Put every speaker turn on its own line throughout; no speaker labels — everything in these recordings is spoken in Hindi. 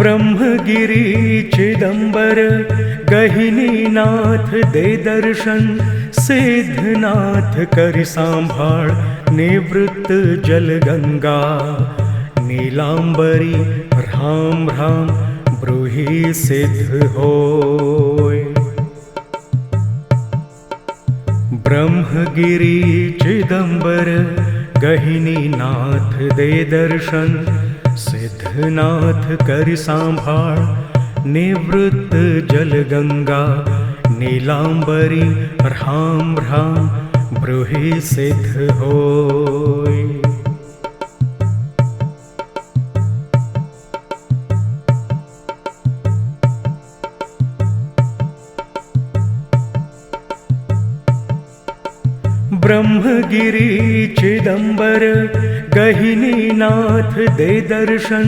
ब्रह्मगिरी चिदंबर गहिनीनाथ दे दर्शन, सिद्धनाथ करि सांभाळ निवृत्त जल गंगा। नीलांबरी राम राम ब्रूहि सिद्ध होय। ब्रह्मगिरी चिदंबर गहिनीनाथ दे दर्शन, सिद्धनाथ करि सांभाळ निवृत्त जल गंगा। नीलांबरी राम राम ब्रूहि सिद्ध होय। ब्रह्मगिरी चिदंबर गहिनीनाथ दे दर्शन,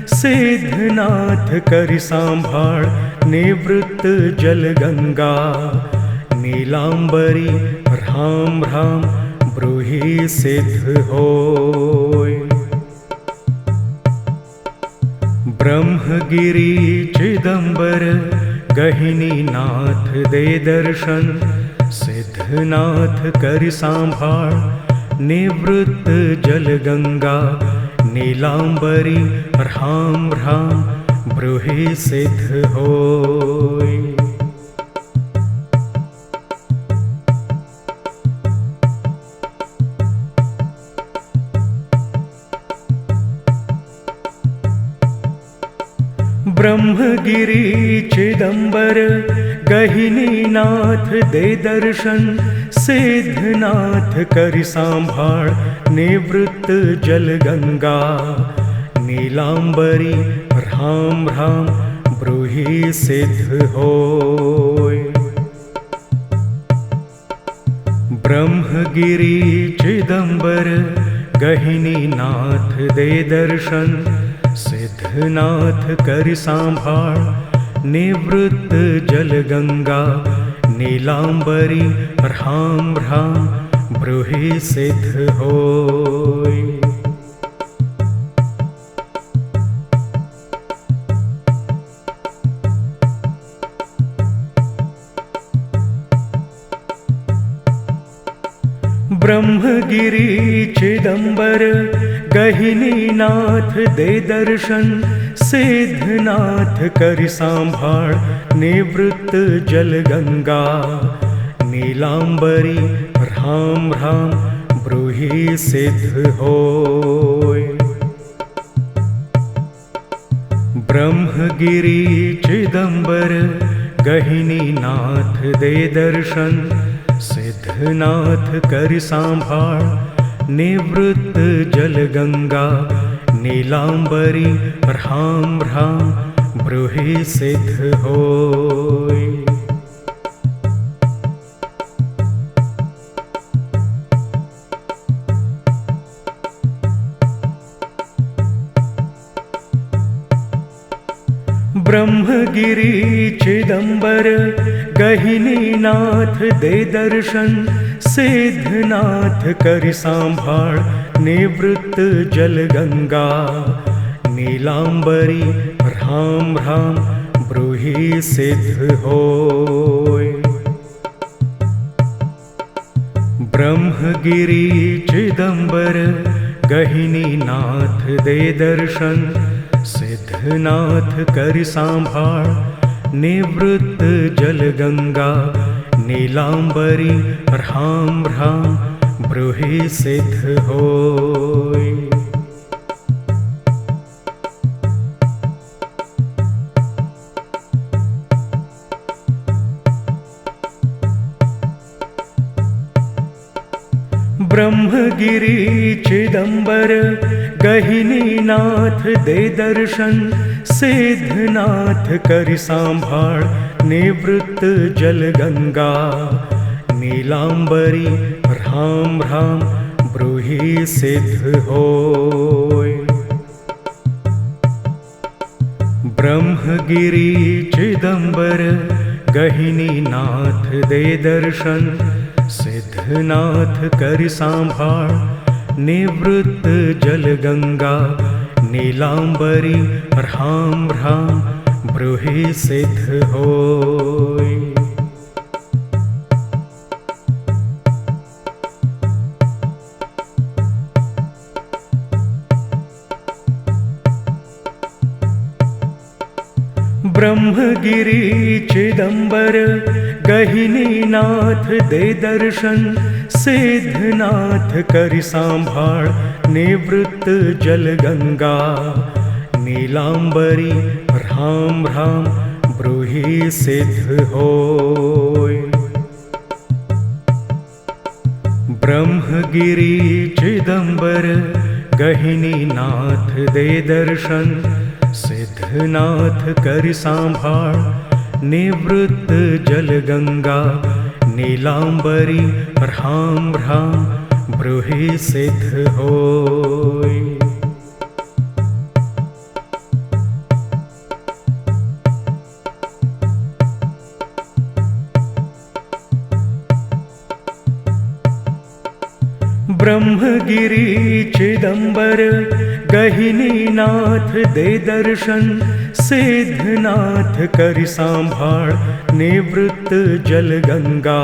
सिद्धनाथ करि सांभाळ निवृत्त जल गंगा। नीलांबरी राम राम ब्रूहि सिद्ध होय। ब्रह्मगिरी चिदंबर गहिनीनाथ दे दर्शन, सिद्धनाथ करि सांभाळ निवृत्त जल गंगा। नीलांबरी राम राम ब्रूहि सिद्ध होय। ब्रह्मगिरी चिदंबर गहिनीनाथ दे दर्शन, सिद्धनाथ करि सांभाळ निवृत्त जल गंगा। नीलांबरी राम राम ब्रूहि सिद्ध होय। ब्रह्मगिरी चिदंबर गहिनीनाथ दे दर्शन, सिद्धनाथ करि सांभाळ निवृत्त जल गंगा। नीलांबरी राम राम ब्रूहि सिद्ध होय। ब्रह्मगिरी चिदंबर गहिनीनाथ दे दर्शन, सिद्धनाथ करि सांभाळ निवृत्त जल गंगा। नीलांबरी राम राम ब्रूहि सिद्ध होय। ब्रह्मगिरी चिदंबर गहिनीनाथ दे दर्शन, सिद्धनाथ करि सांभाळ निवृत्त जल गंगा। नीलांबरी राम राम ब्रूहि सिद्ध होय। ब्रह्मगिरी चिदंबर गहिनीनाथ दे दर्शन, सिद्धनाथ करि सांभाळ निवृत्त जल गंगा। नीलांबरी राम राम ब्रूहि सिद्ध होय। ब्रह्मगिरी चिदंबर गहिनीनाथ दे दर्शन, सिद्धनाथ करि सांभाळ निवृत्त जल गंगा। नीलांबरी राम राम ब्रूहि सिद्ध होय। ब्रह्मगिरी चिदंबर गहिनीनाथ दे दर्शन, सिद्धनाथ करि सांभाळ निवृत्त जल गंगा। नीलांबरी राम राम ब्रूहि सिद्ध होय। ब्रह्मगिरी चिदंबर गहिनीनाथ दे दर्शन, सिद्धनाथ करि सांभाळ निवृत्त जल गंगा। नीलांबरी ह्रां ह्रां ब्रूहि सिद्ध होय। ब्रह्मगिरि चिदंबर गहिनीनाथ दे दर्शन, सिद्धनाथ करि सांभाळ निवृत्त जल गंगा। नीलांबरी ह्रां ह्रां ब्रूहि सिद्ध होय। ब्रह्मगिरि चिदंबर गहिनीनाथ दे दर्शन, सिद्धनाथ करि सांभाळ निवृत्त जल गंगा। नीलांबरी ह्रां ह्रां ब्रूहि सिद्ध होय। ब्रह्मगिरि चिदंबर गहिनीनाथ दे दर्शन, सिद्धनाथ करि सांभाळ निवृत्त जल गंगा।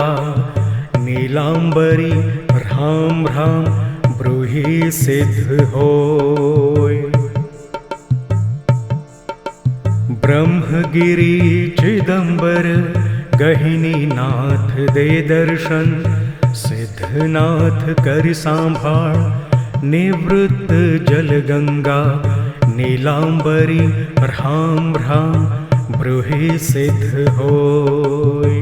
नीलांबरी ह्रां ह्रां ब्रूहि सिद्ध होय। ब्रह्मगिरि चिदंबर गहिनीनाथ दे दर्शन, सिद्धनाथ करि सांभाळ निवृत्त जल गंगा। नीलांबरी ह्रां ह्रां ब्रूहि सिद्ध होय।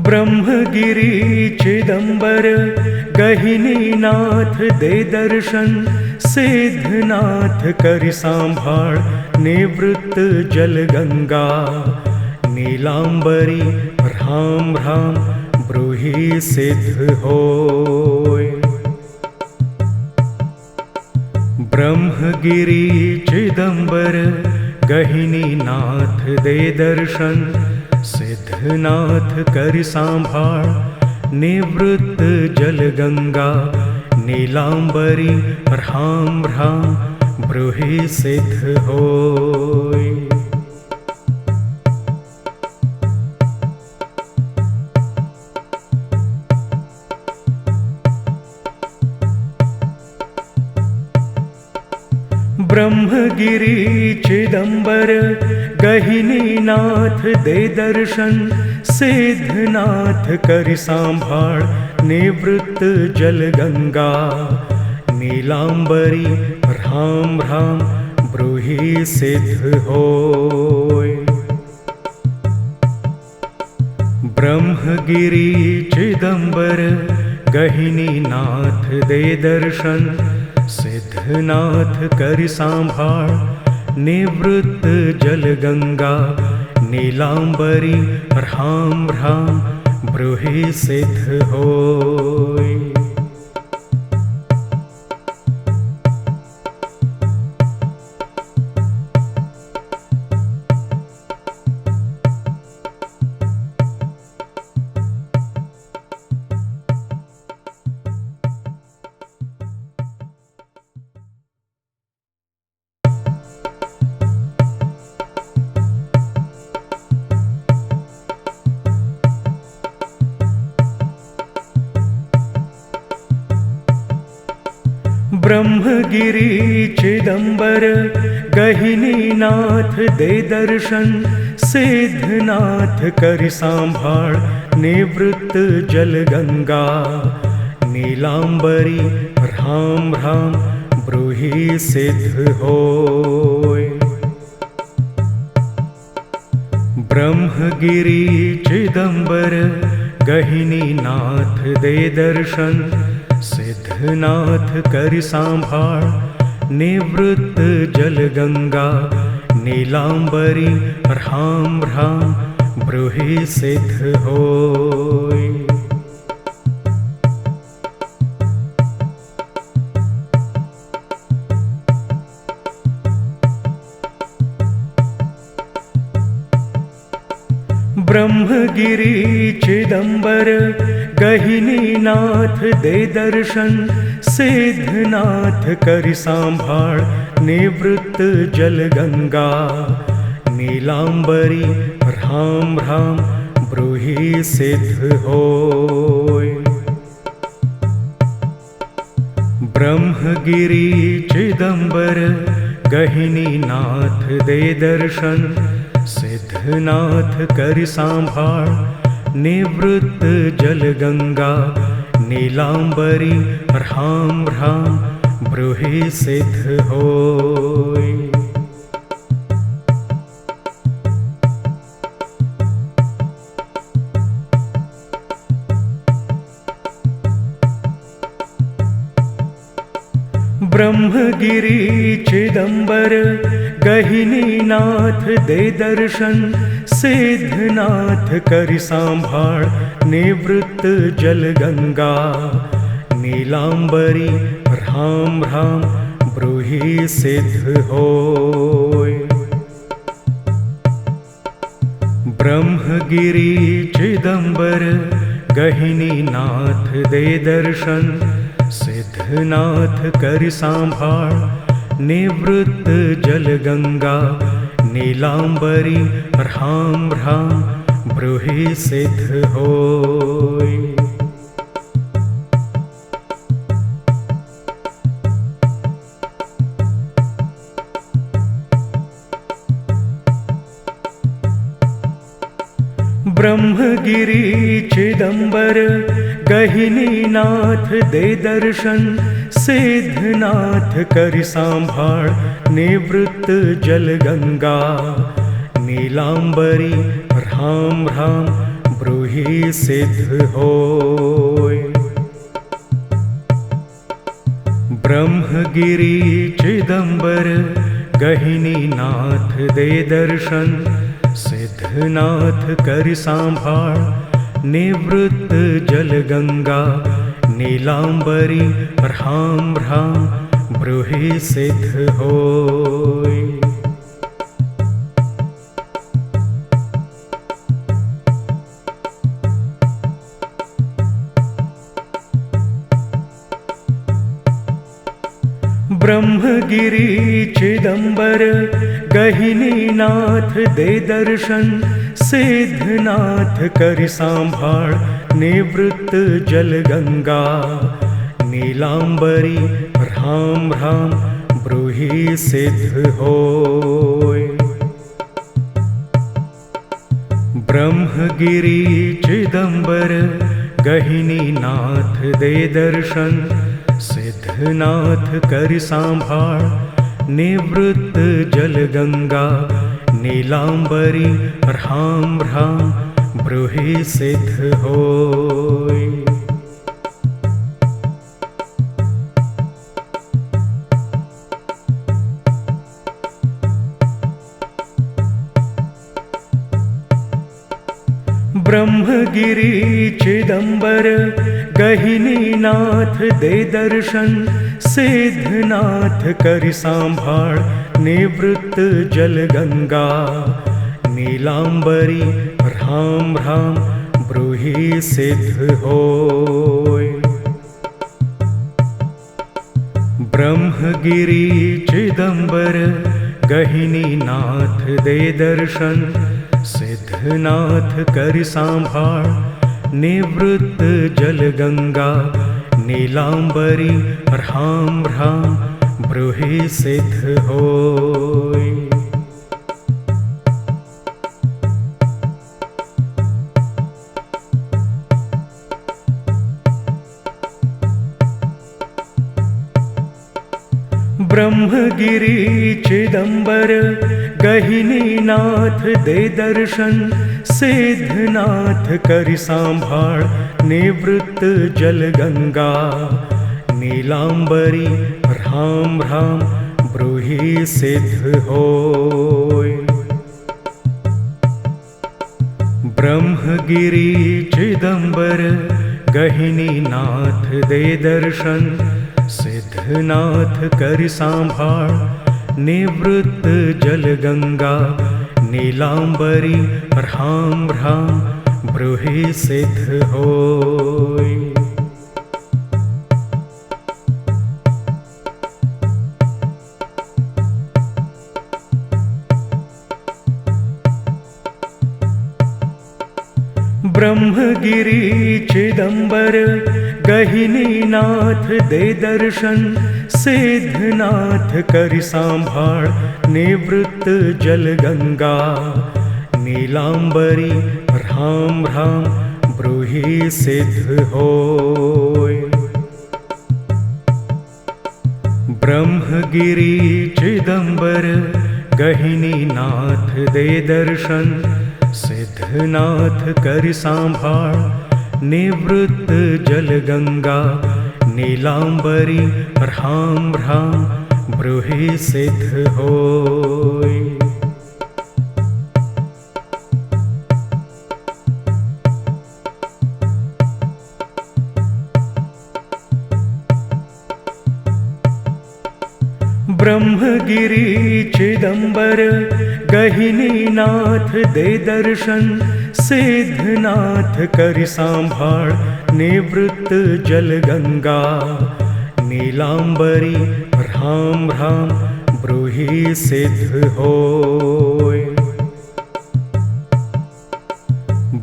ब्रह्मगिरि चिदंबर गहिनीनाथ दे दर्शन, सिद्धनाथ करि सांभाळ निवृत्त जल गंगा। नीलांबरी ह्रां ह्रां ब्रूहि सिद्ध होय। ब्रह्मगिरि चिदंबर गहिनीनाथ दे दर्शन, सिद्धनाथ करि सांभाळ निवृत्त जल गंगा। नीलांबरी ह्रां ह्रां ब्रूहि सिद्ध होय। ब्रह्मगिरि चिदंबर गहिनीनाथ दे दर्शन, सिद्धनाथ करि सांभाळ निवृत्त जल गंगा। नीलांबरी ह्रां ह्रां ब्रूहि सिद्ध होय। ब्रह्मगिरि चिदंबर गहिनीनाथ दे दर्शन, सिद्धनाथ करि सांभाळ निवृत्त जल गंगा। नीलांबरी ह्रां ह्रां ब्रूहि सिद्ध होय। ब्रह्मगिरि चिदंबर गहिनीनाथ दे दर्शन, सिद्धनाथ करि सांभाळ निवृत्त जल गंगा। नीलांबरी ह्रां ह्रां ब्रूहि सिद्ध होय। ब्रह्मगिरि चिदंबर गहिनीनाथ दे दर्शन, सिद्धनाथ करि सांभाळ निवृत्त जल गंगा। नीलांबरी ह्रां ह्रां ब्रूहि सिद्ध होय। ब्रह्मगिरि चिदंबर गहिनीनाथ दे दर्शन सिद्धनाथ करि सांभाळ निवृत्त जल गंगा नीलांबरी राम राम ब्रूहि सिद्ध होय। ब्रह्मगिरि चिदंबर गहिनीनाथ दे दर्शन सिद्धनाथ करि सांभाळ निवृत्त जल गंगा नीलांबरी राम राम ब्रूहि सिद्ध होय। ब्रह्मगिरि चिदंबर गहिनीनाथ दे दर्शन सिद्धनाथ करि सांभाळ निवृत्त जल गंगा नीलांबरी राम राम ब्रूहि सिद्ध होय। ब्रह्मगिरि चिदंबर गहिनीनाथ दे दर्शन सिद्धनाथ करि सांभाळ निवृत्त जल गंगा नीलांबरी राम राम ब्रूहि सिद्ध होय। ब्रह्मगिरि चिदंबर गहिनीनाथ दे दर्शन सिद्धनाथ करि सांभाळ निवृत्त जल गंगा नीलांबरी राम राम ब्रूहि सिद्ध होय। ब्रह्मगिरि चिदंबर गहिनीनाथ दे दर्शन सिद्धनाथ करि सांभाळ निवृत्त जल गंगा नीलांबरी राम राम ब्रूहि सिद्ध होय। ब्रह्मगिरि चिदंबर गहिनीनाथ दे दर्शन सिद्धनाथ करि सांभाळ निवृत्त जल गंगा नीलांबरी राम राम ब्रूहि सिद्ध होय। ब्रह्मगिरि चिदंबर गहिनीनाथ दे दर्शन सिद्धनाथ करि सांभाळ निवृत्त जल गंगा नीलांबरी राम राम ब्रूहि सिद्ध होय। ब्रह्मगिरि चिदंबर गहिनीनाथ दे दर्शन सिद्धनाथ करि सांभाळ निवृत्त जल गंगा नीलांबरी राम राम ब्रूहि सिद्ध होय। ब्रह्मगिरि चिदंबर गहिनीनाथ दे दर्शन सिद्धनाथ करि सांभाळ निवृत्त जल गंगा नीलांबरी राम राम ब्रूहि सिद्ध होय। ब्रह्मगिरि चिदंबर गहिनीनाथ दे दर्शन सिद्धनाथ करि सांभाळ निवृत्त जल गंगा नीलांबरी राम राम ब्रूहि सिद्ध होय। ब्रह्मगिरि चिदंबर गहिनीनाथ दे दर्शन सिद्धनाथ करि सांभाळ निवृत्त जल गंगा नीलांबरी राम राम ब्रूहि सिद्ध होय। ब्रह्मगिरि चिदंबर गहिनीनाथ दे दर्शन, सिद्धनाथ करि सांभाळ निवृत्त जल गंगा। नीलांबरी राम राम ब्रूहि सिद्ध होय। ब्रह्मगिरि चिदंबर गहिनीनाथ दे दर्शन, सिद्धनाथ करि सांभाळ निवृत्त जल गंगा। नीलांबरी राम राम ब्रूहि सिद्ध होय। ब्रह्मगिरि चिदंबर गहिनीनाथ दे दर्शन, सिद्धनाथ करि सांभाळ निवृत्त जल गंगा। नीलांबरी राम राम ब्रूहि सिद्ध होय।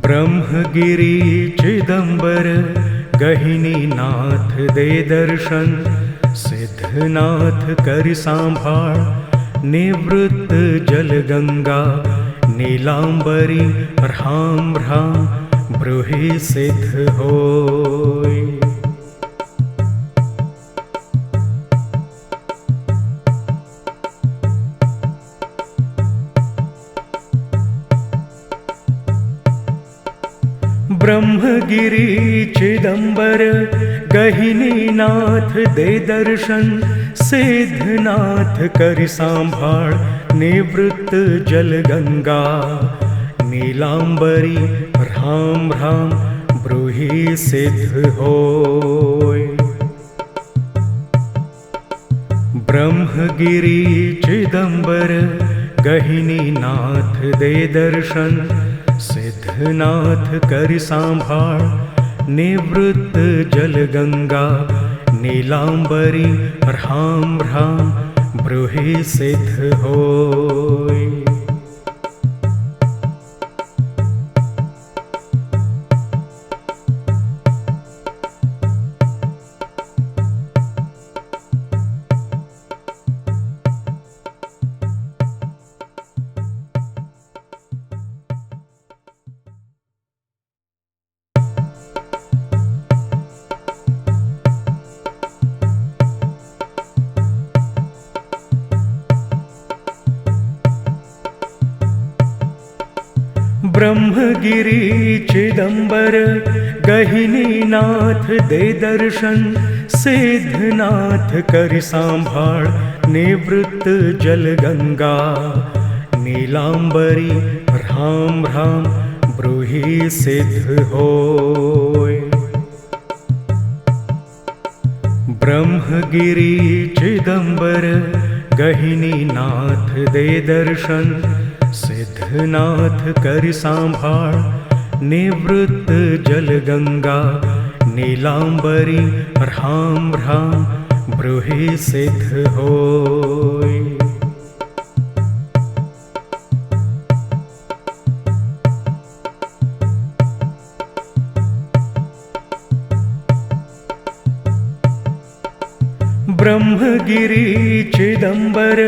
ब्रह्मगिरि चिदंबर गहिनीनाथ दे दर्शन, सिद्धनाथ करि सांभाळ निवृत्त जल गंगा। नीलांबरी राम राम ब्रूहि सिद्ध होय। ब्रह्मगिरि चिदंबर गहिनीनाथ दे दर्शन, सिद्धनाथ करि सांभाळ निवृत्त जल गंगा। नीलांबरी राम राम ब्रूहि सिद्ध होय। ब्रह्मगिरि चिदंबर गहिनीनाथ दे दर्शन, सिद्धनाथ करि सांभाळ निवृत्त जल गंगा। नीलांबरी राम राम ब्रूहि सिद्ध होय। ब्रह्मगिरि चिदंबर गहिनीनाथ दे दर्शन, सिद्धनाथ करि सांभाळ निवृत्त जल गंगा। नीलांबरी राम राम ब्रूहि सिद्ध होय। ब्रह्मगिरि चिदंबर गहिनीनाथ दे दर्शन, सिद्धनाथ करि सांभाळ निवृत्त जल गंगा। नीलांबरी राम राम ब्रूहि सिद्ध होय। ब्रह्मगिरि चिदंबर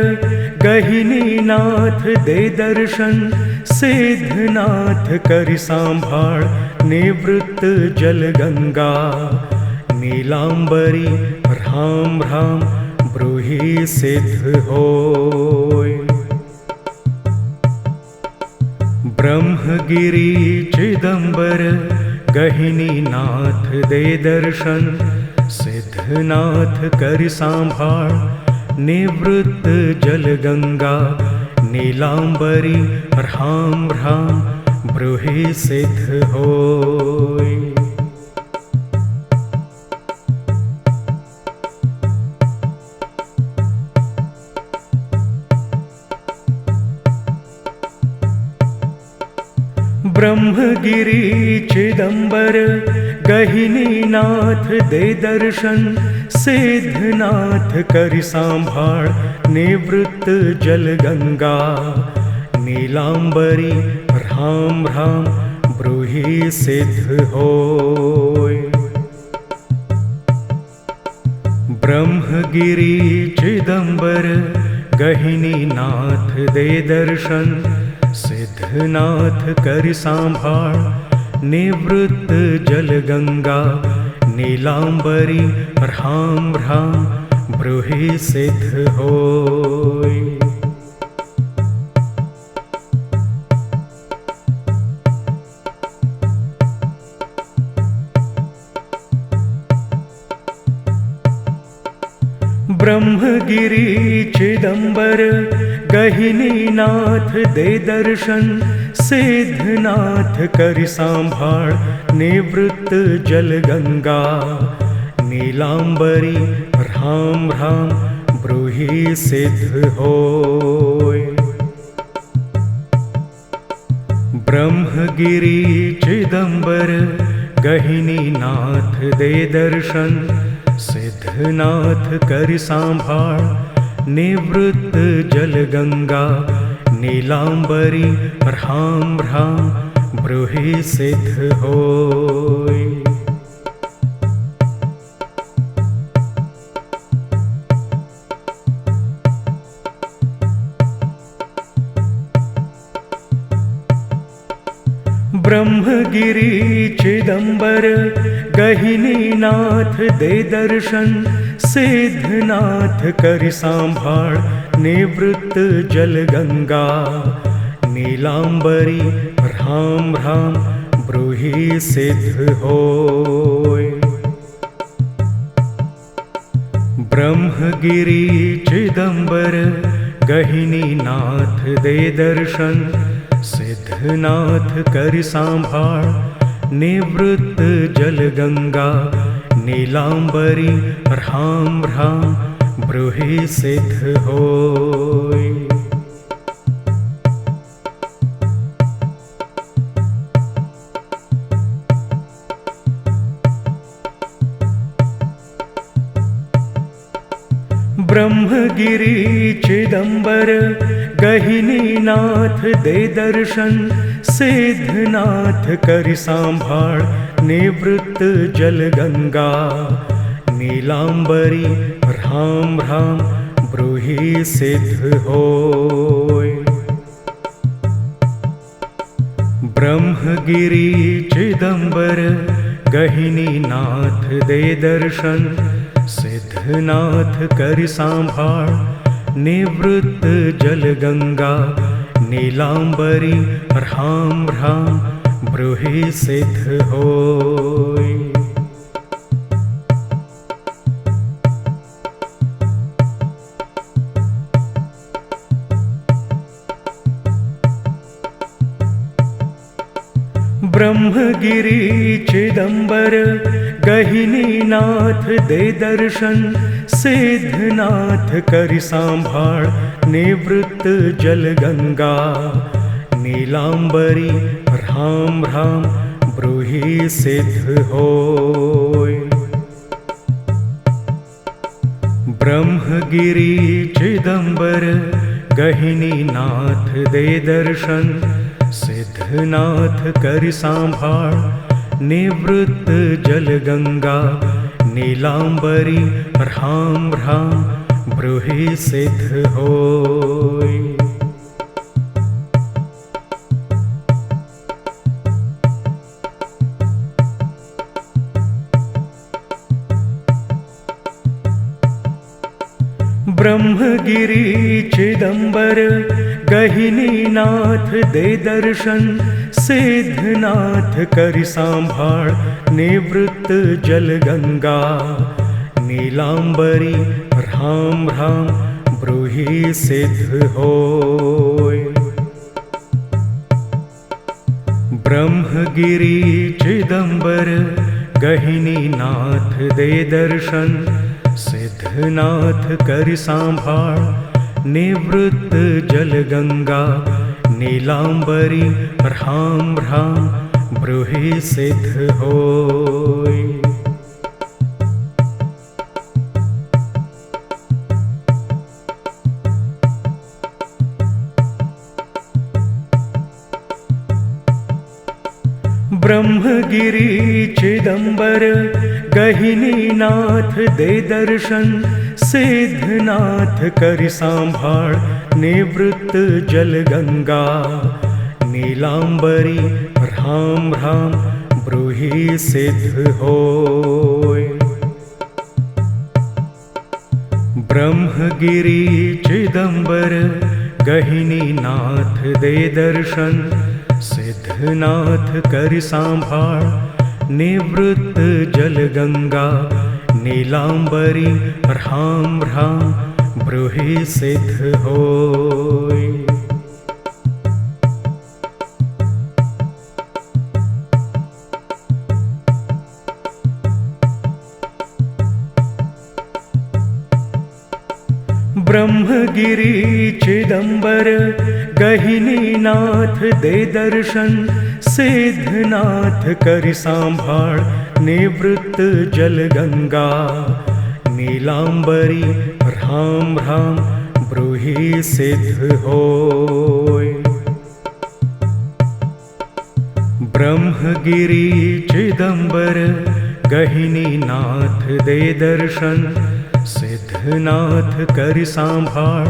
गहिनीनाथ दे दर्शन, सिद्धनाथ करि सांभाळ निवृत्त जल गंगा। नीलांबरी राम राम ब्रूहि सिद्ध होय। ब्रह्मगिरि चिदंबर गहिनीनाथ दे दर्शन, सिद्धनाथ करि सांभाळ निवृत्त जल गंगा। नीलांबरी राम राम ब्रूहि सिद्ध होय। ब्रह्मगिरि ब्रह्मगिरि चिदंबर गहिनीनाथ दे दर्शन, सिद्धनाथ करि सांभाळ निवृत्त जल गंगा। नीलांबरी राम राम ब्रूहि सिद्ध होय। ब्रह्मगिरि चिदंबर गहिनीनाथ दे दर्शन, सिद्धनाथ करि सांभाळ निवृत्त जल गंगा। नीलांबरी राम राम ब्रूहि सिद्ध होय। ब्रह्मगिरि चिदंबर गहिनीनाथ दे दर्शन, सिद्धनाथ करि सांभाळ निवृत्त जल गंगा। नीलांबरी राम राम ब्रूहि सिद्ध होय। ब्रह्मगिरि चिदंबर गहिनीनाथ दे दर्शन, सिद्धनाथ करि सांभाळ निवृत्त जल गंगा। नीलांबरी राम राम ब्रूहि सिद्ध होय। ब्रह्मगिरि चिदंबर गहिनीनाथ दे दर्शन, सिद्धनाथ करि सांभाळ निवृत्त जल गंगा। नीलांबरी राम राम ब्रूहि सिद्ध होय। ब्रह्मगिरि चिदंबर गहिनीनाथ दे दर्शन, सिद्धनाथ करि सांभाळ निवृत्त जल गंगा। नीलांबरी राम राम ब्रूहि सिद्ध होय। ब्रह्मगिरि चिदंबर गहिनीनाथ दे दर्शन, सिद्धनाथ करि सांभाळ निवृत्त जल गंगा। नीलांबरी राम राम ब्रूहि सिद्ध होय। ब्रह्मगिरि चिदंबर गहिनीनाथ दे दर्शन, सिद्धनाथ करि सांभाळ निवृत्त जल गंगा। नीलांबरी राम राम ब्रूहि सिद्ध होय। ब्रह्मगिरि चिदंबर गहिनीनाथ दे दर्शन, सिद्धनाथ करि सांभाळ निवृत्त जल गंगा। नीलांबरी राम राम ब्रूहि सिद्ध होय। ब्रह्मगिरि चिदंबर गहिनीनाथ दे दर्शन, सिद्धनाथ करि सांभाळ निवृत्त जल गंगा। नीलांबरी राम राम ब्रूहि सिद्ध होय। ब्रह्मगिरि चिदंबर गहिनीनाथ दे दर्शन, सिद्धनाथ करि सांभाळ निवृत्त जल गंगा। नीलांबरी राम राम ब्रूहि सिद्ध होय। ब्रह्मगिरि चिदंबर गहिनीनाथ दे दर्शन, सिद्धनाथ करि सांभाळ निवृत्त जल गंगा। नीलांबरी राम राम ब्रूहि सिद्ध होय। ब्रह्मगिरि चिदंबर गहिनीनाथ दे दर्शन, सिद्धनाथ करि सांभाळ निवृत्त जल गंगा। नीलांबरी ह्रां ह्रां ब्रूहि सिद्ध होय। ब्रह्मगिरि चिदंबर गहिनीनाथ दे दर्शन, सिद्धनाथ करि सांभाळ निवृत्त जल गंगा। नीलांबरी ह्रां ह्रां ब्रूहि सिद्ध होय। ब्रह्मगिरि चिदंबर गहिनीनाथ दे दर्शन, सिद्धनाथ करि सांभाळ निवृत्त जल गंगा। नीलांबरी ह्रां ह्रां ब्रूहि सिद्ध होय। ब्रह्मगिरि चिदंबर गहिनीनाथ दे दर्शन, सिद्धनाथ करि सांभाळ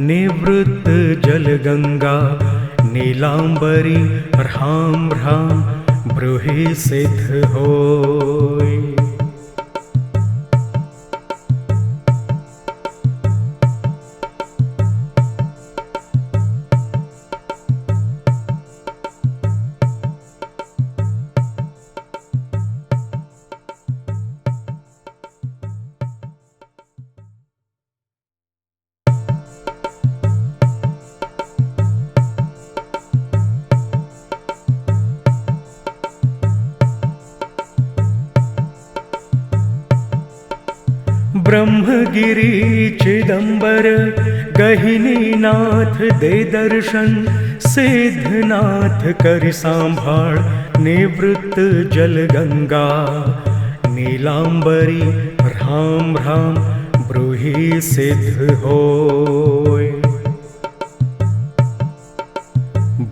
निवृत्त जल गंगा। नीलांबरी ह्रां ह्रां ब्रूहि सिद्ध होय। ब्रह्मगिरि चिदंबर गहिनीनाथ दे दर्शन, सिद्धनाथ करि सांभाळ निवृत्त जल गंगा। नीलांबरी ह्रां ह्रां ब्रूहि सिद्ध होय।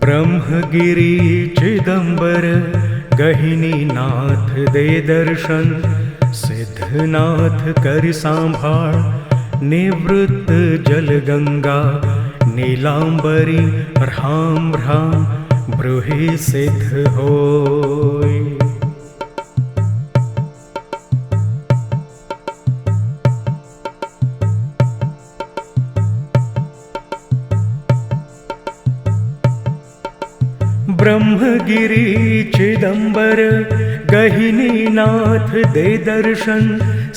ब्रह्मगिरि चिदंबर गहिनीनाथ दे दर्शन, सिद्धनाथ करि सांभाळ निवृत्त जल गंगा। नीलांबरी ह्रां ह्रां ब्रूहि सिद्ध होय। ब्रह्मगिरि चिदंबर गहिनीनाथ दे दर्शन,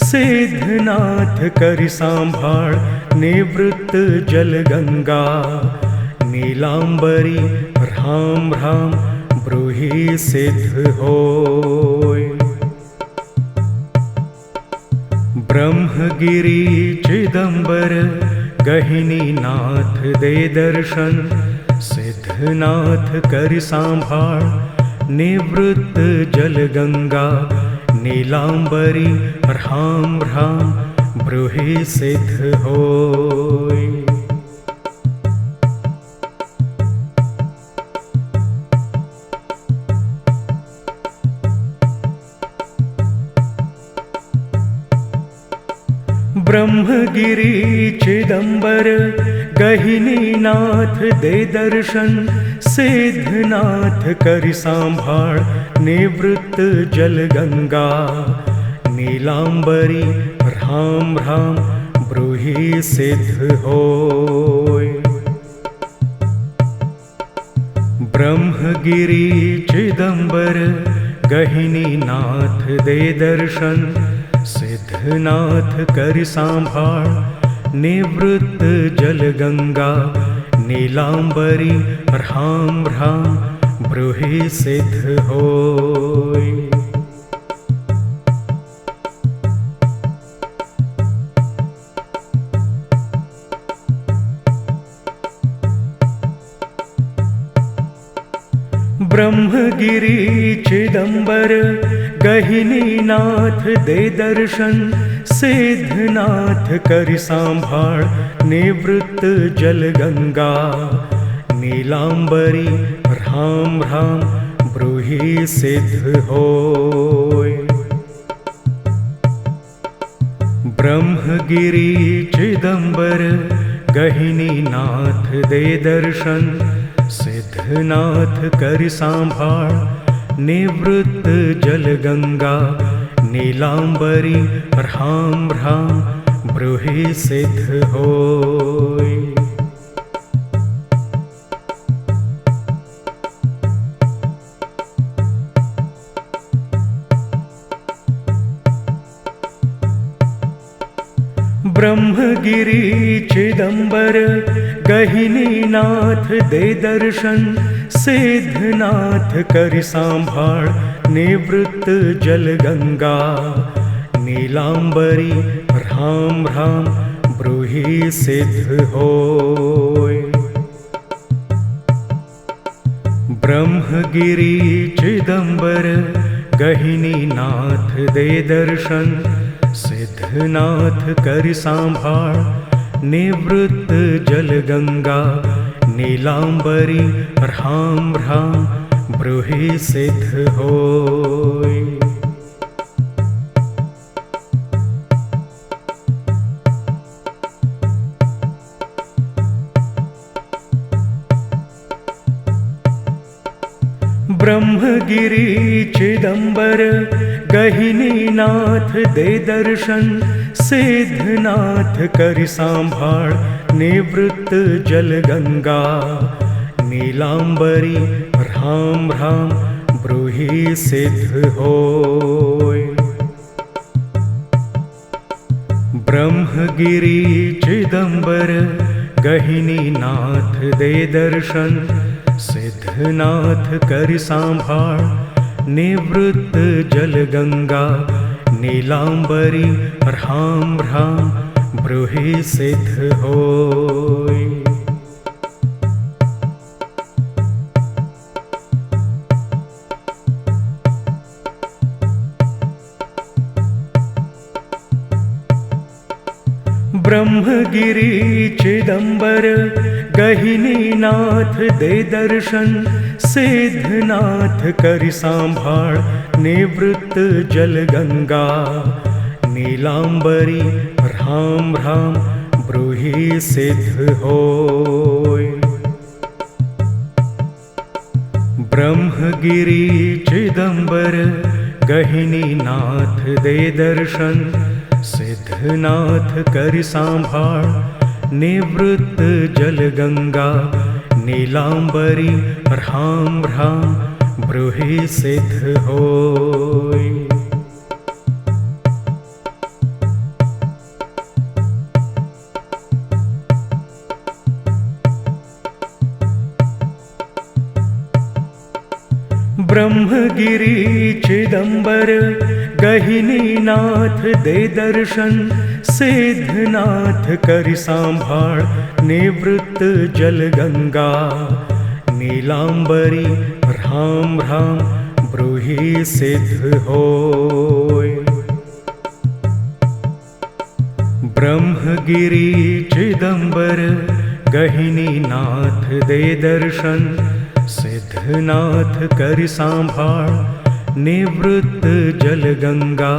सिद्धनाथ करि सांभाळ निवृत्त जल गंगा। नीलांबरी ह्रां ह्रां ब्रूहि सिद्ध होय। ब्रह्मगिरि चिदंबर गहिनीनाथ दे दर्शन, सिद्धनाथ करि सांभाळ निवृत्त जल गंगा। नीलांबरी ह्रां ह्रां ब्रूहि सिद्ध होय। ब्रह्मगिरि चिदंबर गहिनीनाथ दे दर्शन, सिद्धनाथ करि सांभाळ निवृत्त जल गंगा। नीलांबरी ह्रां ह्रां ब्रूहि सिद्ध होय। ब्रह्मगिरि चिदंबर गहिनीनाथ दे दर्शन, सिद्धनाथ करि सांभाळ निवृत्त जल गंगा। नीलांबरी ह्रां ह्रां ब्रूहि सिद्ध होय। ब्रह्मगिरि चिदंबर गहिनीनाथ दे दर्शन, सिद्धनाथ करि सांभाळ निवृत्त जल गंगा। नीलांबरी राम राम ब्रूहि सिद्ध होय। ब्रह्मगिरि चिदंबर गहिनीनाथ दे दर्शन, सिद्धनाथ करि सांभाळ निवृत्त जल गंगा। नीलांबरी राम राम ब्रूहि सिद्ध होय। ब्रह्मगिरि चिदंबर गहिनीनाथ दे दर्शन, सिद्धनाथ करि सांभाळ निवृत्त जल गंगा। नीलांबरी राम राम ब्रूहि सिद्ध होय। ब्रह्मगिरि चिदंबर गहिनीनाथ दे दर्शन, सिद्धनाथ करि सांभाळ निवृत्त जल गंगा। नीलांबरी राम राम ब्रूहि सिद्ध होय। ब्रह्मगिरि चिदंबर गहिनीनाथ दे दर्शन, सिद्धनाथ करि सांभाळ निवृत्त जल गंगा। नीलांबरी राम राम ब्रूहि सिद्ध होय। ब्रह्मगिरि चिदंबर गहिनीनाथ दे दर्शन, सिद्धनाथ करि सांभाळ निवृत्त जल गंगा। नीलांबरी राम राम ब्रूहि सिद्ध होय। ब्रह्मगिरि चिदंबर गहिनीनाथ दे दर्शन, सिद्धनाथ करि सांभाळ निवृत्त जल गंगा। नीलांबरी राम राम ब्रूहि सिद्ध होय। ब्रह्मगिरि चिदंबर गहिनीनाथ दे दर्शन, सिद्धनाथ करि सांभाळ निवृत्त जल गंगा। नीलांबरी राम राम ब्रूहि सिद्ध होय। ब्रह्मगिरि चिदंबर गहिनीनाथ दे दर्शन, सिद्धनाथ करि सांभाळ निवृत्त जल गंगा। नीलांबरी राम राम ब्रूहि सिद्ध होय। ब्रह्मगिरि चिदंबर गहिनीनाथ दे दर्शन, सिद्धनाथ करि सांभाळ निवृत्त जल गंगा।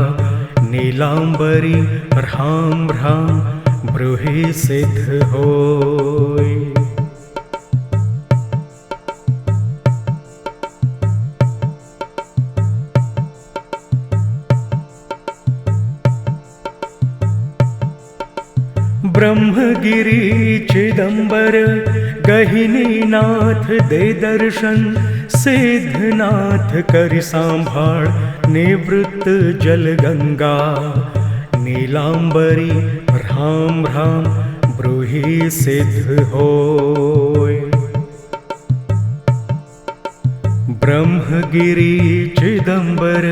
नीलांबरी राम राम ब्रूहि सिद्ध होय। ब्रह्मगिरि चिदंबर गहिनीनाथ दे दर्शन, सिद्धनाथ करि सांभाळ निवृत्त जल गंगा। नीलांबरी राम राम ब्रूहि सिद्ध होय। ब्रह्मगिरि चिदंबर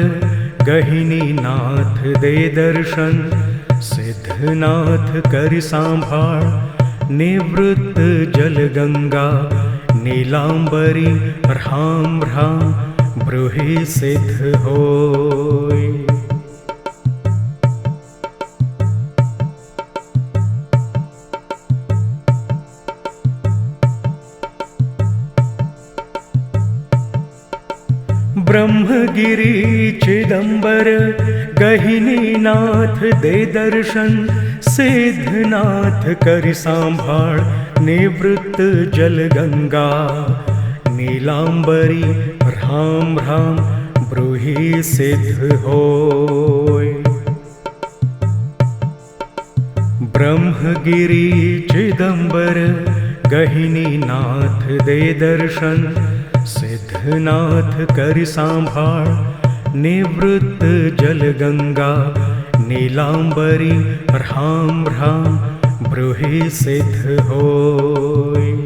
गहिनीनाथ दे दर्शन, सिद्धनाथ करि सांभाळ निवृत्त जल गंगा। नीलांबरी ह्रां ह्रां ब्रूहि सिद्ध होय। ब्रह्मगिरि चिदंबर गहिनीनाथ दे दर्शन, सिद्धनाथ करि सांभाळ निवृत्त जल गंगा। नीलांबरी ह्रां ह्रां ब्रूहि सिद्ध होय। ब्रह्मगिरि चिदंबर गहिनीनाथ दे दर्शन, सिद्धनाथ करि सांभाळ निवृत्त जल गंगा। नीलांबरी ह्रां ह्रां ब्रूहि सिद्ध होय।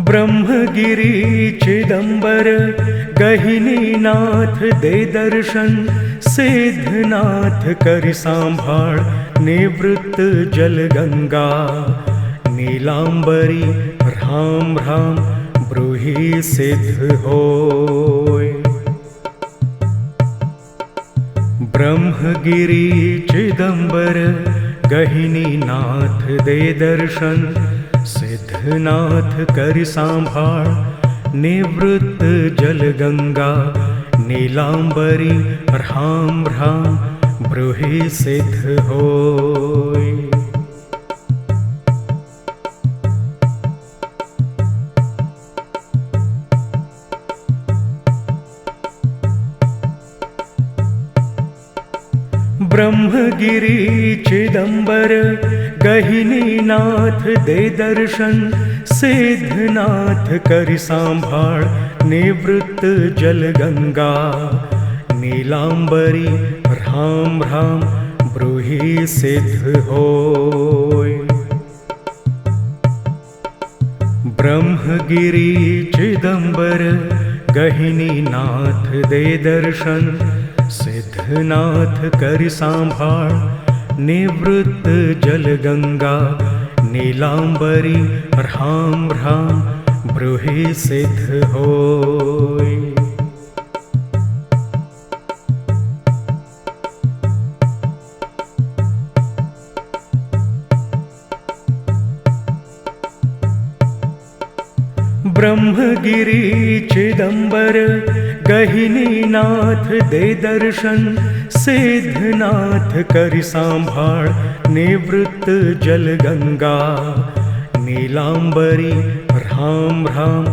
ब्रह्मगिरि चिदंबर गहिनीनाथ दे दर्शन, सिद्धनाथ करि सांभाळ निवृत्त जल गंगा। नीलांबरी ह्रां ह्रां ब्रूहि सिद्ध होय। ब्रह्मगिरि चिदंबर गहिनीनाथ दे दर्शन, सिद्धनाथ करि सांभाळ निवृत्त जल गंगा। नीलांबरी ह्रां ह्रां ब्रूहि सिद्ध होय। ब्रह्मगिरि चिदंबर गहिनीनाथ दे दर्शन, सिद्धनाथ करि सांभाळ निवृत्त जल गंगा। नीलांबरी ह्रां ह्रां ब्रूहि सिद्ध होय। ब्रह्मगिरि चिदंबर गहिनीनाथ दे दर्शन, सिद्धनाथ करि सांभाळ निवृत्त जल गंगा। नीलांबरी ह्रां ह्रां ब्रूहि सिद्ध होय। ब्रह्मगिरि चिदंबर गहिनीनाथ दे दर्शन, सिद्धनाथ करि सांभाळ निवृत्त जल गंगा। नीलांबरी ह्रां ह्रां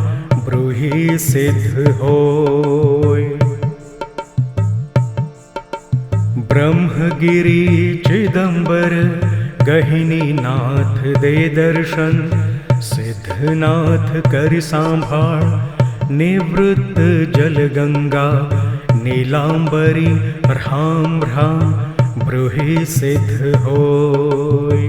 ब्रूहि सिद्ध होय। ब्रह्मगिरि चिदंबर गहिनीनाथ दे दर्शन, सिद्धनाथ करि सांभाळ निवृत्त जल गंगा। नीलांबरी ह्रां ह्रां ब्रूहि सिद्ध होय।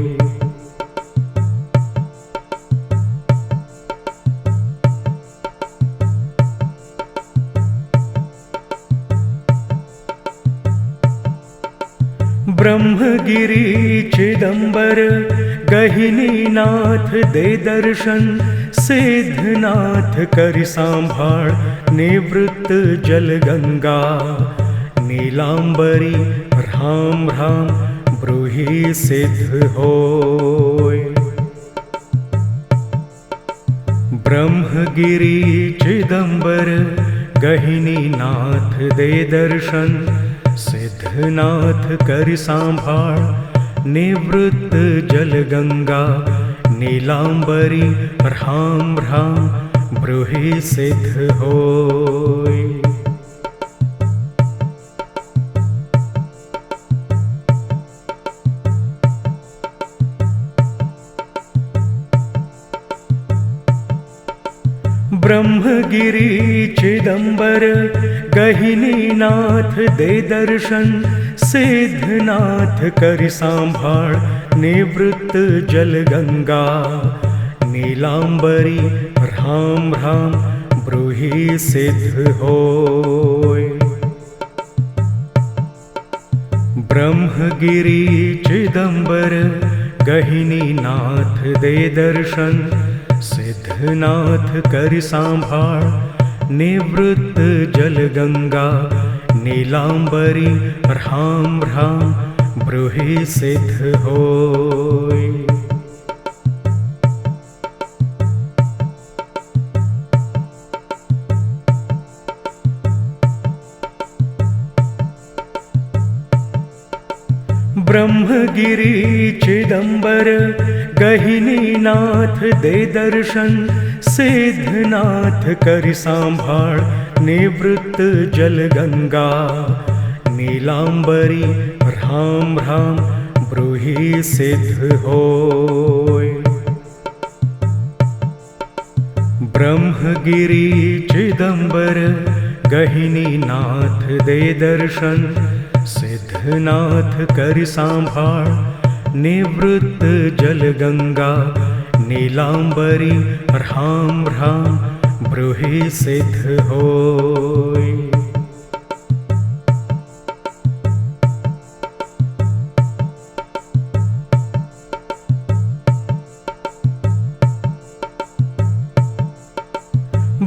ब्रह्मगिरि चिदंबर गहिनीनाथ दे दर्शन, सिद्धनाथ करि सांभाळ निवृत्त जल गंगा। नीलांबरी ह्रां ह्रां ब्रूहि सिद्ध होय। ब्रह्मगिरि चिदंबर गहिनीनाथ दे दर्शन, सिद्धनाथ करि सांभाळ निवृत्त जल गंगा। नीलांबरी ह्रां ह्रां ब्रूहि सिद्ध होय। ब्रह्मगिरि चिदंबर गहिनीनाथ दे दर्शन, सिद्धनाथ करि सांभाळ निवृत्त जल गंगा। नीलांबरी राम राम ब्रूहि सिद्ध होय। ब्रह्मगिरि चिदंबर गहिनीनाथ दे दर्शन, सिद्धनाथ करि सांभाळ निवृत्त जल गंगा। नीलांबरी राम राम ब्रूहि सिद्ध होय। ब्रह्मगिरि चिदंबर गहिनीनाथ दे दर्शन, सिद्धनाथ करि सांभाळ निवृत्त जल गंगा। नीलांबरी राम राम ब्रूहि सिद्ध होय। ब्रह्मगिरि चिदंबर गहिनीनाथ दे दर्शन, सिद्धनाथ करि सांभाळ निवृत्त जल गंगा। नीलांबरी राम राम ब्रूहि सिद्ध होय।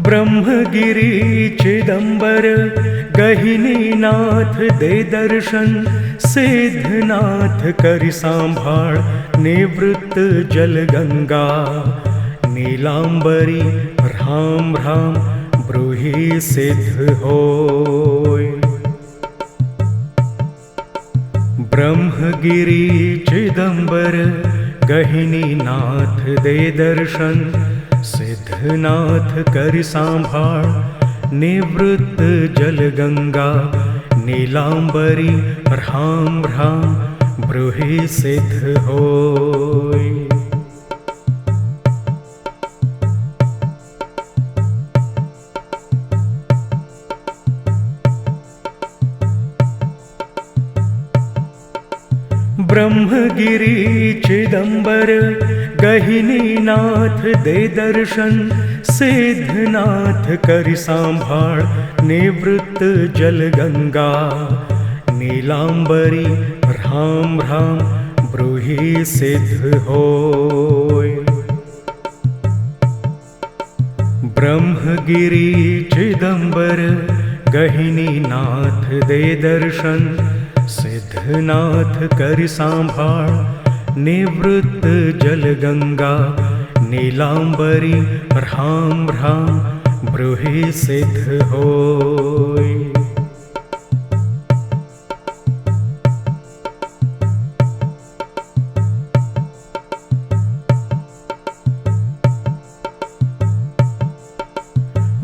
ब्रह्मगिरि चिदंबर गहिनीनाथ दे दर्शन, सिद्धनाथ करि सांभाळ निवृत्त जल गंगा। नीलांबरी राम राम ब्रूहि सिद्ध होय। ब्रह्मगिरि चिदंबर गहिनीनाथ दे दर्शन, सिद्धनाथ करि सांभाळ निवृत्त जल गंगा। नीलांबरी राम राम ब्रूहि सिद्ध होय। ब्रह्मगिरि चिदंबर गहिनीनाथ दे दर्शन, सिद्धनाथ करि सांभाळ निवृत्त जल गंगा। नीलांबरी राम राम ब्रूहि सिद्ध होय। ब्रह्मगिरि चिदंबर गहिनीनाथ दे दर्शन, सिद्धनाथ करि सांभाळ निवृत्त जल गंगा। नीलांबरी राम राम ब्रूहि सिद्ध होय।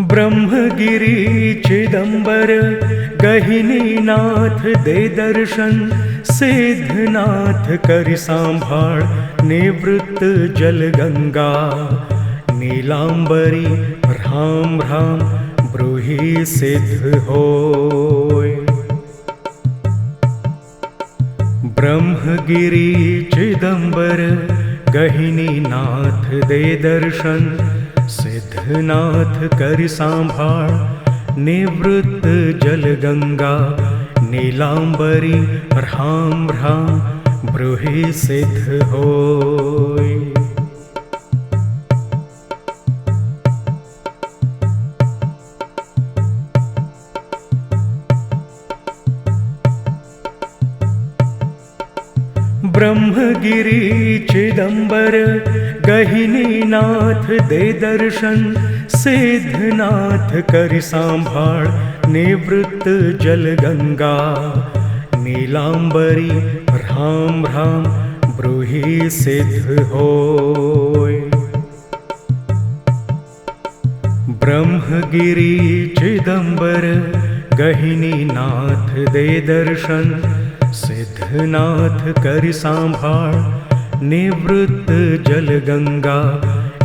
ब्रह्मगिरि चिदंबर गहिनीनाथ दे दर्शन, सिद्धनाथ करि सांभाळ निवृत्त जल गंगा। नीलांबरी राम राम ब्रूहि सिद्ध होय। ब्रह्मगिरि चिदंबर गहिनीनाथ दे दर्शन, सिद्धनाथ करि सांभाळ निवृत्त जल गंगा। नीलांबरी राम राम ब्रूहि सिद्ध होय। ब्रह्मगिरि चिदंबर गहिनीनाथ दे दर्शन, सिद्धनाथ करि सांभाळ निवृत्त जल गंगा। नीलांबरी राम राम ब्रूहि सिद्ध होय। ब्रह्मगिरि चिदंबर गहिनीनाथ दे दर्शन, सिद्धनाथ करि सांभाळ निवृत्त जल गंगा।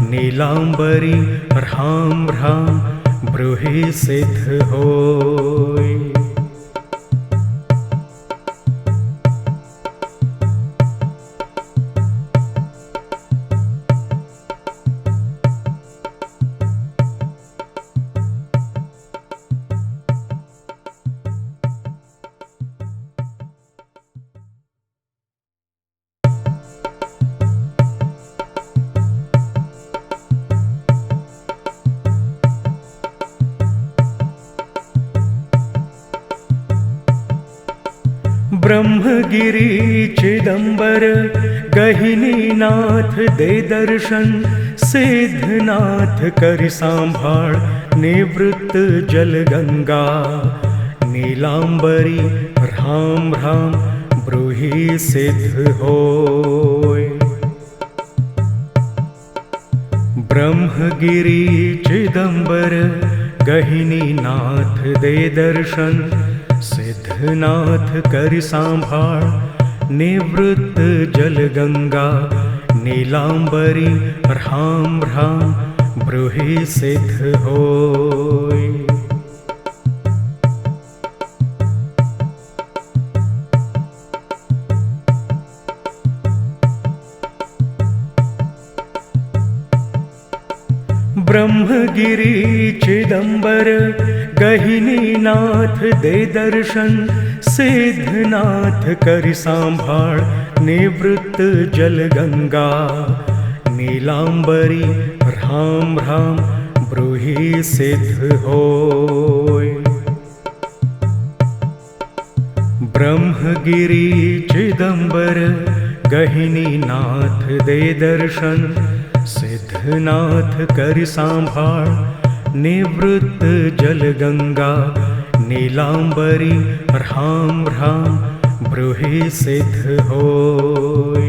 नीलांबरी ह्रां ह्रां ब्रूहि सिद्ध होय। ब्रह्मगिरि चिदंबर गहिनीनाथ दे दर्शन, सिद्धनाथ करि सांभाळ निवृत्त जल गंगा। नीलांबरी ह्रां ह्रां ब्रूहि सिद्ध होय। ब्रह्मगिरि चिदंबर गहिनीनाथ दे दर्शन, सिद्धनाथ करि सांभाळ निवृत्त जल गंगा। नीलांबरी ह्रां ह्रां ब्रूहि सिद्ध होय। ब्रह्मगिरि चिदंबर गहिनीनाथ दे दर्शन, सिद्धनाथ करि सांभाळ निवृत्त जल गंगा। नीलांबरी ह्रां ह्रां ब्रूहि सिद्ध होय। ब्रह्मगिरि चिदंबर गहिनीनाथ दे दर्शन, सिद्धनाथ करि सांभाळ निवृत्त जल गंगा। नीलांबरी ह्रां ह्रां ब्रूहि सिद्ध होय।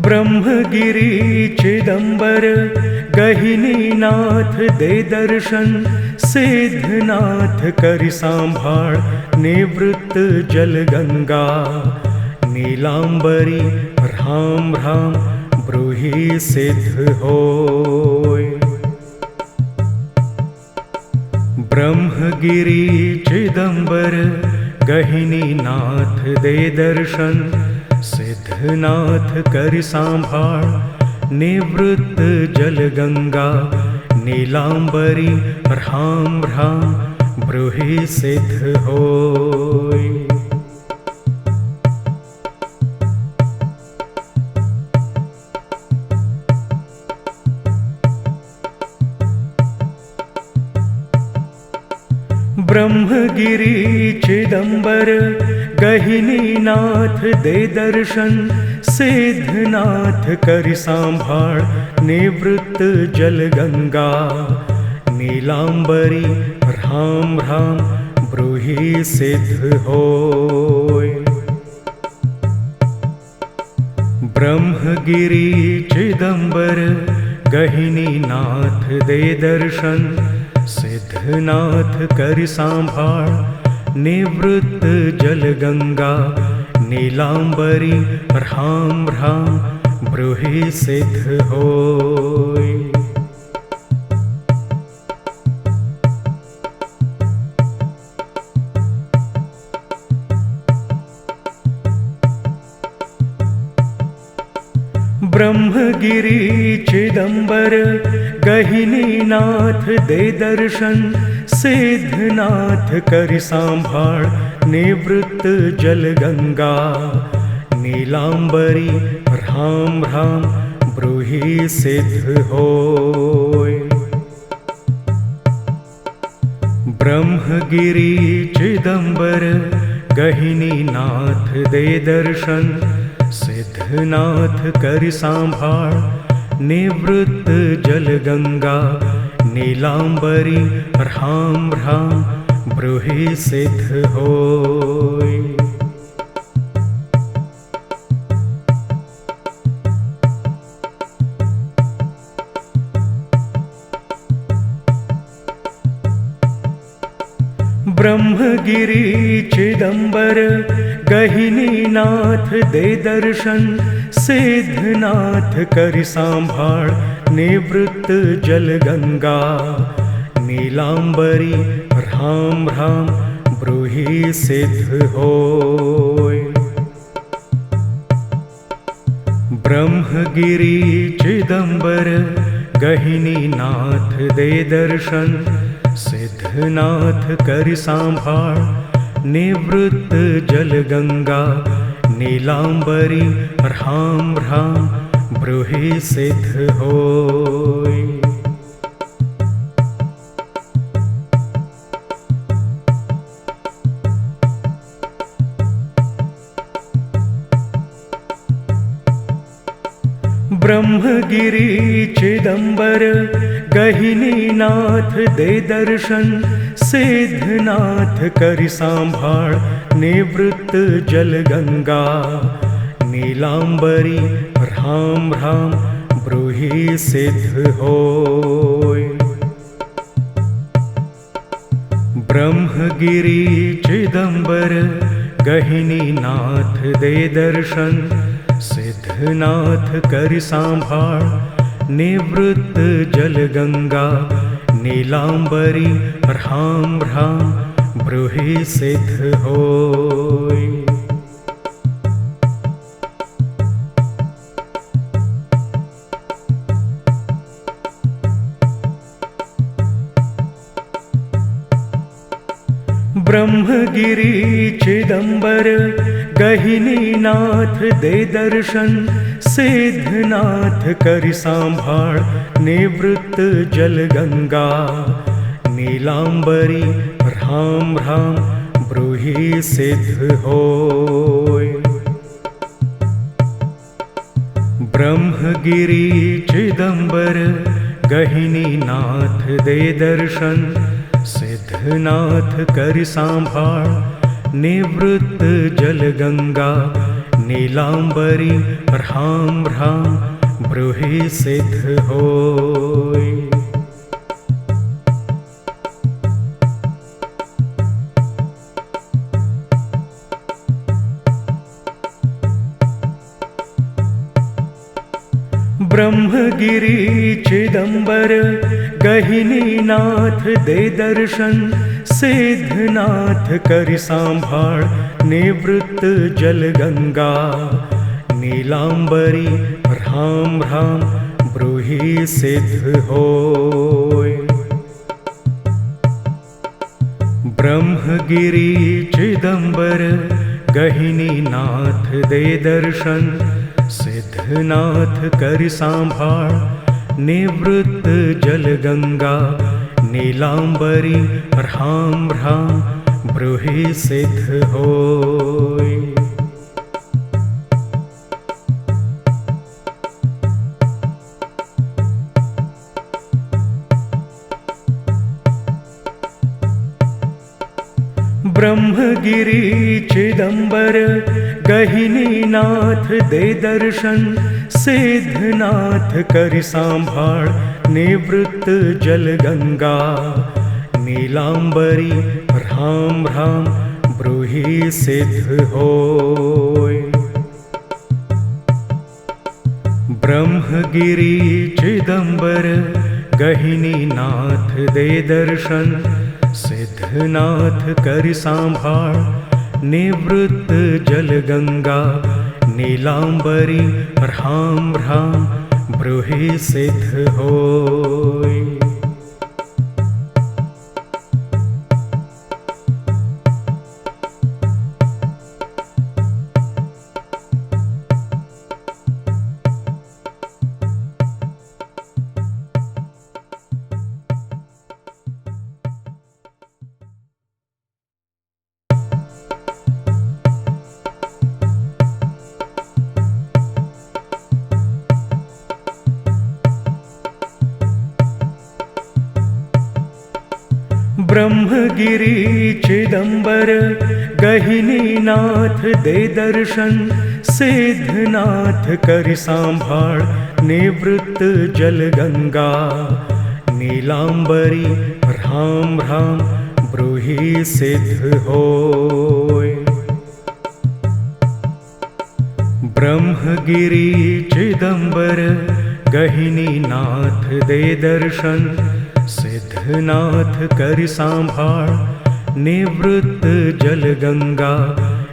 ब्रह्मगिरि चिदंबर गहिनीनाथ दे दर्शन, सिद्धनाथ करि सांभाळ निवृत्त जल गंगा। नीलांबरी ह्रां ह्रां ब्रूहि सिद्ध होय। ब्रह्मगिरि चिदंबर गहिनीनाथ दे दर्शन, सिद्धनाथ करि सांभाळ निवृत्त जल गंगा। नीलांबरी ह्रां ह्रां ब्रूहि सिद्ध होय। ब्रह्मगिरि चिदंबर गहिनीनाथ दे दर्शन, सिद्धनाथ करि सांभाळ निवृत्त जल गंगा। नीलांबरी ह्रां ह्रां ब्रूहि सिद्ध होय। ब्रह्मगिरि चिदंबर गहिनीनाथ दे दर्शन, सिद्धनाथ करि सांभाळ निवृत्त जल गंगा। नीलांबरी ह्रां ह्रां ब्रूहि सिद्ध होय। ब्रह्मगिरि चिदंबर गहिनीनाथ दे दर्शन, सिद्धनाथ करि सांभाळ निवृत्त जल गंगा। नीलांबरी ह्रां ह्रां ब्रूहि सिद्ध होय। ब्रह्मगिरि चिदंबर गहिनीनाथ दे दर्शन, सिद्धनाथ करि सांभाळ निवृत्त जल गंगा। नीलांबरी ह्रां ह्रां ब्रूहि सिद्ध होय। ब्रह्मगिरि चिदंबर गहिनीनाथ दे दर्शन, सिद्धनाथ करि सांभाळ निवृत्त जल गंगा। नीलांबरी राम राम ब्रूहि सिद्ध होय। ब्रह्मगिरि चिदंबर गहिनीनाथ दे दर्शन, सिद्धनाथ करि सांभाळ निवृत्त जल गंगा। नीलांबरी राम राम ब्रूहि सिद्ध होय। ब्रह्मगिरि चिदंबर गहिनीनाथ दे दर्शन, सिद्धनाथ करि सांभाळ निवृत्त जल गंगा। नीलांबरी राम राम ब्रूहि सिद्ध होय। ब्रह्मगिरि चिदंबर गहिनीनाथ दे दर्शन, सिद्धनाथ करि सांभाळ निवृत्त जल गंगा। नीलांबरी राम राम ब्रूहि सिद्ध होय। ब्रह्मगिरि चिदंबर गहिनीनाथ दे दर्शन, सिद्धनाथ करि सांभाळ निवृत्त जल गंगा। नीलांबरी राम राम ब्रूहि सिद्ध होय। ब्रह्मगिरि चिदंबर गहिनीनाथ दे दर्शन, सिद्धनाथ करि सांभाळ निवृत्त जल गंगा। नीलांबरी राम राम ब्रूहि सिद्ध होय। ब्रह्मगिरि चिदंबर गहिनीनाथ दे दर्शन, सिद्धनाथ करि सांभाळ निवृत्त जल गंगा। नीलांबरी राम राम ब्रूहि सिद्ध होय। ब्रह्मगिरि चिदंबर गहिनीनाथ दे दर्शन, सिद्धनाथ करि सांभाळ निवृत्त जल गंगा। नीलांबरी राम राम ब्रूहि सिद्ध होय। ब्रह्मगिरि चिदंबर गहिनीनाथ दे दर्शन, सिद्धनाथ करि सांभाळ निवृत्त जल गंगा। नीलांबरी राम राम ब्रूहि सिद्ध होय। ब्रह्मगिरि चिदंबर गहिनीनाथ दे दर्शन, सिद्धनाथ करि सांभाळ निवृत्त जल गंगा। नीलांबरी राम राम ब्रूहि सिद्ध होय। ब्रह्मगिरि चिदंबर गहिनीनाथ दे दर्शन, सिद्धनाथ करि सांभाळ निवृत्त जल गंगा। नीलांबरी राम राम ब्रूहि सिद्ध होय। ब्रह्मगिरि चिदंबर गहिनी नाथ दे दर्शन, सिद्धनाथ कर सांभाळ निवृत्त जल गंगा,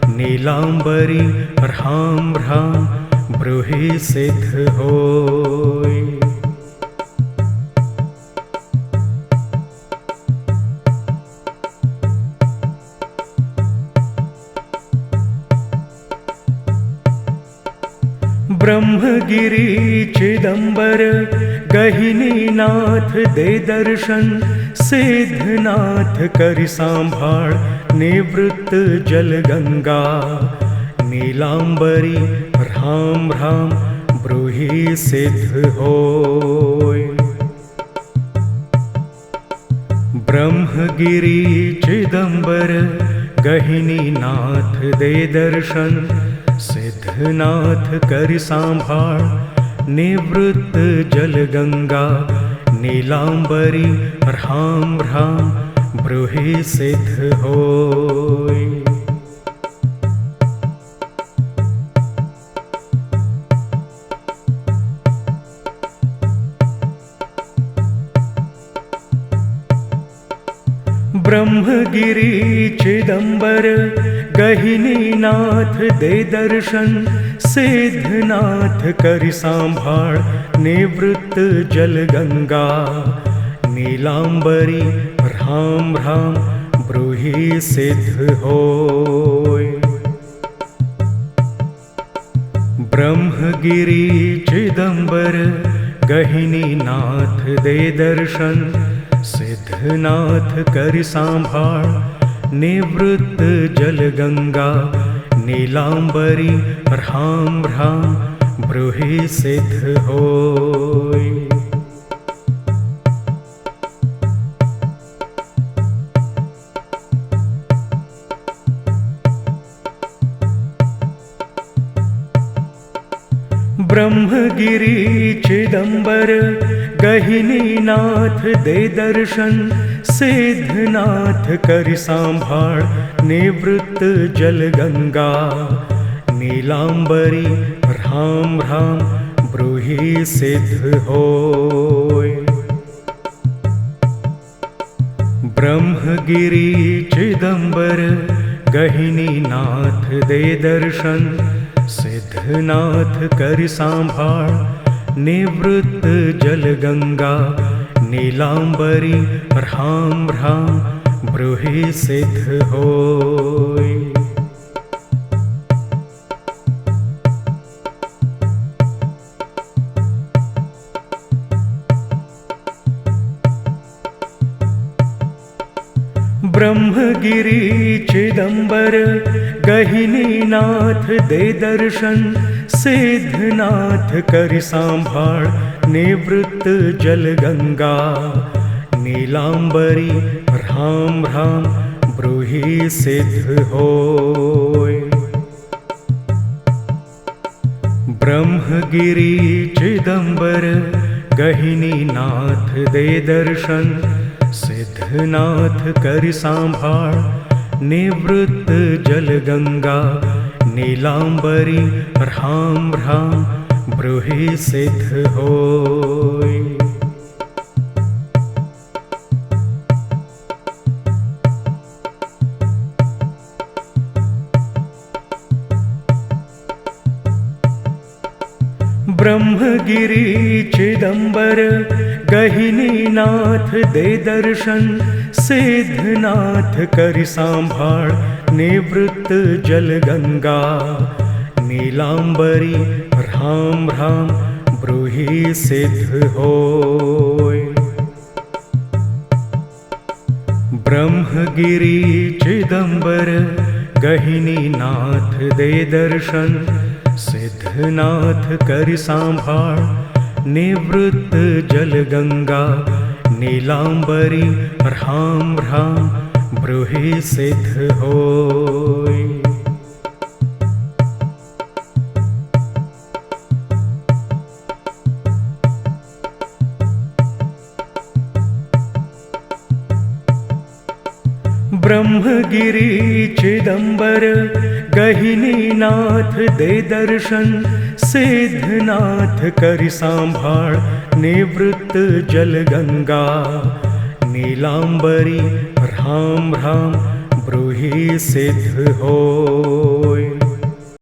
नीलांबरी ह्राम ह्राम ब्रूहि सिद्ध होय। ब्रह्मगिरि चिदंबर गहिनी नाथ दे दर्शन, सिद्धनाथ कर सांभाळ निवृत्त जल गंगा, नीलांबरी ह्राम ह्राम ब्रूहि सिद्ध होय। ब्रह्मगिरि चिदंबर गहिनी नाथ दे दर्शन, सिद्धनाथ कर सांभाळ निवृत्त जल गंगा, नीलांबरी ह्राम ह्राम ब्रूहि सिद्ध होय। ब्रह्मगिरि चिदंबर गहिनी नाथ दे दर्शन, सिद्धनाथ कर सांभाळ निवृत्त जल गंगा, नीलांबरी ह्राम ह्राम ब्रूहि सिद्ध होय। ब्रह्मगिरि चिदंबर गहिनी नाथ दे दर्शन, सिद्धनाथ कर सांभाळ निवृत्त जल गंगा, नीलांबरी ह्राम ह्राम ब्रूहि सिद्ध होय। ब्रह्मगिरि चिदंबर गहिनी नाथ दे दर्शन, सिद्धनाथ कर सांभाळ निवृत्त जल गंगा, नीलांबरी ह्राम ह्राम ब्रूहि सिद्ध होय। ब्रह्मगिरि चिदंबर गहिनी नाथ दे दर्शन, सिद्धनाथ कर सांभाळ निवृत्त जल गंगा, नीलांबरी ह्राम ह्राम ब्रूहि सिद्ध होय। ब्रह्मगिरि चिदंबर गहिनी नाथ दे दर्शन, सिद्धनाथ कर सांभाळ निवृत्त जल गंगा, नीलांबरी ह्राम ह्राम ब्रूहि सिद्ध होय। ब्रह्मगिरि चिदंबर गहिनी नाथ दे दर्शन, सिद्धनाथ कर सांभाळ निवृत्त जल गंगा, नीलांबरी ह्राम ह्राम ब्रूहि सिद्ध होय। ब्रह्मगिरि चिदंबर गहिनी नाथ दे दर्शन, सिद्धनाथ कर सांभाळ निवृत्त जल गंगा, नीलांबरी ह्राम ह्राम ब्रूहि सिद्ध होय। ब्रह्मगिरि चिदंबर गहिनी नाथ दे दर्शन, सिद्धनाथ कर सांभाळ निवृत्त जल गंगा, नीलांबरी ह्राम ह्राम ब्रूहि सिद्ध होय। ब्रह्मगिरि चिदंबर गहिनीनाथ दे दर्शन, सिद्धनाथ करि सांभाळ निवृत्त जल गंगा। नीलांबरी राम राम ब्रूहि सिद्ध हो।